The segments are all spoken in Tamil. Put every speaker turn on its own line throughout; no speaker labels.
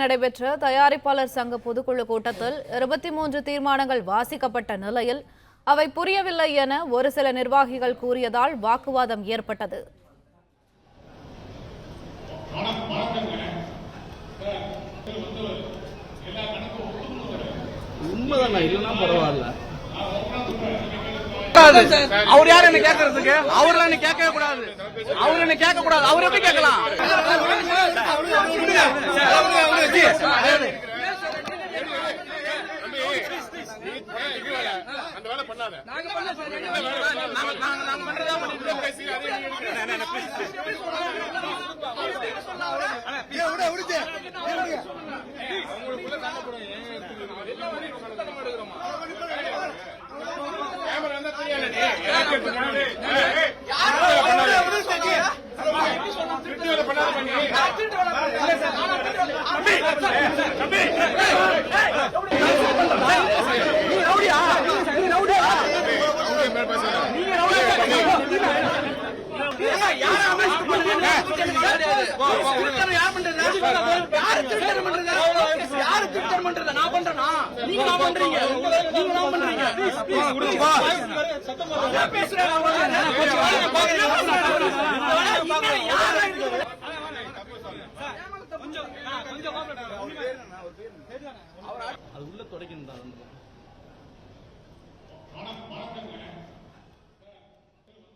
நடைபெற்ற தயாரிப்பாளர் சங்க பொதுக்குழு கூட்டத்தில் 23 தீர்மானங்கள் வாசிக்கப்பட்ட நிலையில் அவை புரியவில்லை என ஒரு சில நிர்வாகிகள் கூறியதால் வாக்குவாதம் ஏற்பட்டது.
அவர் யார் என்ன கேட்கறதுக்கு? அவர்லாம் என்ன கேட்கவே கூடாது. அவர் என்ன கேட்க கூடாது. அவர் எப்படி கேட்கலாம்?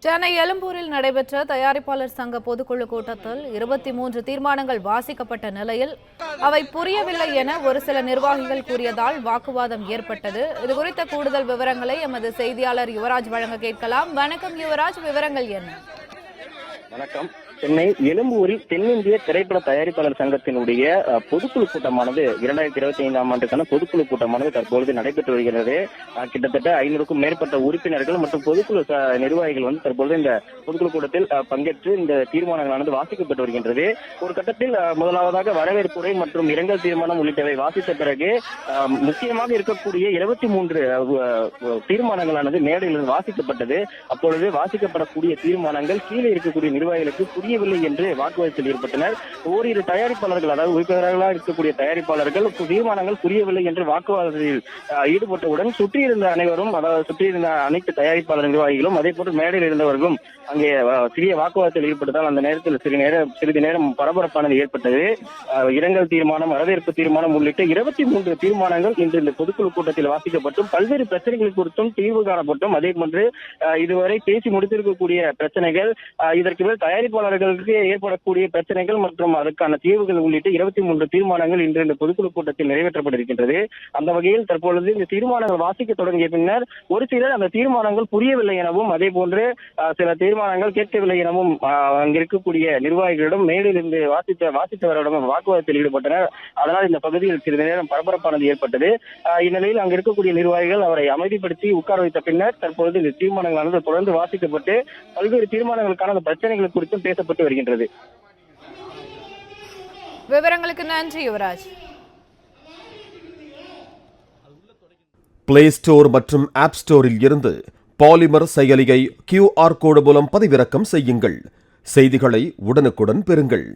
சென்னை எழும்பூரில் நடைபெற்ற தயாரிப்பாளர் சங்க பொதுக்குழு கூட்டத்தில் 23 தீர்மானங்கள் வாசிக்கப்பட்ட நிலையில் அவை புரியவில்லை என ஒரு சில நிர்வாகிகள் கூறியதால் வாக்குவாதம் ஏற்பட்டது. இதுகுறித்த கூடுதல் விவரங்களை எமது செய்தியாளர் யுவராஜ் வழங்க கேட்கலாம். வணக்கம் யுவராஜ், விவரங்கள் என்ன?
வணக்கம். சென்னை எழும்பூரில் தென்னிந்திய திரைப்பட தயாரிப்பாளர் சங்கத்தினுடைய பொதுக்குழு கூட்டமானது 2025ஆம் ஆண்டுக்கான பொதுக்குழு கூட்டமானது தற்பொழுது நடைபெற்று வருகிறது. கிட்டத்தட்ட 500க்கும் மேற்பட்ட உறுப்பினர்கள் மற்றும் பொதுக்குழு நிர்வாகிகள் தற்பொழுது இந்த பொதுக்குழு கூட்டத்தில் பங்கேற்று இந்த தீர்மானங்களானது வாசிக்கப்பட்டு வருகின்றது. ஒரு கட்டத்தில் முதலாவதாக வரவேற்புரை மற்றும் இரங்கல் தீர்மானம் உள்ளிட்டவை வாசித்த பிறகு முக்கியமாக இருக்கக்கூடிய 23 தீர்மானங்களானது மேடையில் வாசிக்கப்பட்டது. அப்பொழுது வாசிக்கப்படக்கூடிய தீர்மானங்கள் கீழே இருக்கக்கூடிய நிர்வாகிகளுக்கு புரியவில்லை என்று வாக்குவாதத்தில் ஈடுபட்டனர். ஓரிரு தயாரிப்பாளர்கள், அதாவது உறுப்பினர்களாக இருக்கக்கூடிய தயாரிப்பாளர்கள் தீர்மானங்கள் புரியவில்லை என்று வாக்குவாதத்தில் ஈடுபட்டவுடன் சுற்றியிருந்த அனைவரும், அதாவது சுற்றியிருந்த அனைத்து தயாரிப்பாளர் நிர்வாகிகளும் அதே போன்று மேடையில் இருந்தவர்களும் அங்கே சிறிய வாக்குவாதத்தில் ஈடுபட்டதால் அந்த நேரத்தில் சிறிது நேரம் பரபரப்பானது ஏற்பட்டது. இரங்கல் தீர்மானம், வரவேற்பு தீர்மானம் உள்ளிட்ட 23 தீர்மானங்கள் இன்று இந்த பொதுக்குழு கூட்டத்தில் வாசிக்கப்பட்டும் பல்வேறு பிரச்சனைகள் குறித்தும் தீர்வு காணப்பட்டும் அதே போன்று இதுவரை பேசி முடித்திருக்கக்கூடிய பிரச்சனைகள், இதற்கு மேல் தயாரிப்பாளர்களுக்கு ஏற்படக்கூடிய பிரச்சனைகள் மற்றும் அதற்கான தீர்வுகள் உள்ளிட்ட 23 தீர்மானங்கள் இன்று இந்த பொதுக்குழு கூட்டத்தில் நிறைவேற்றப்பட்டிருக்கின்றது. அந்த வகையில் தற்பொழுது இந்த தீர்மானங்கள் வாசிக்க தொடங்கிய பின்னர் ஒரு சிலர் அந்த தீர்மானங்கள் புரியவில்லை எனவும் அதே போன்று சில தீர்மானங்கள் கேட்கவில்லை எனவும் அங்கு இருக்கக்கூடிய நிர்வாகிகளிடம் மேலிருந்து வாசித்தவரிடம் வாக்குவாதத்தில் ஈடுபட்டனர். அதனால் இந்த பகுதியில் சிறிது நேரம் பரபரப்பானது ஏற்பட்டது. இந்நிலையில் அங்கு இருக்கக்கூடிய நிர்வாகிகள் அவரை அமைதிப்படுத்தி உட்கார வைத்த பின்னர் தற்பொழுது இந்த தீர்மானங்களானது தொடர்ந்து வாசிக்கப்பட்டு பல்வேறு தீர்மானங்களுக்கான பிரச்சனைகள் குறித்தும் பேசப்பட்டு வருகின்றது.
விவரங்களுக்கு நன்றி யுவராஜ்.
பிளே ஸ்டோர் மற்றும் ஆப் ஸ்டோரில் இருந்து பாலிமர் செயலியை QR கோடு மூலம் பதிவிறக்கம் செய்யுங்கள். செய்திகளை உடனுக்குடன் பெறுங்கள்.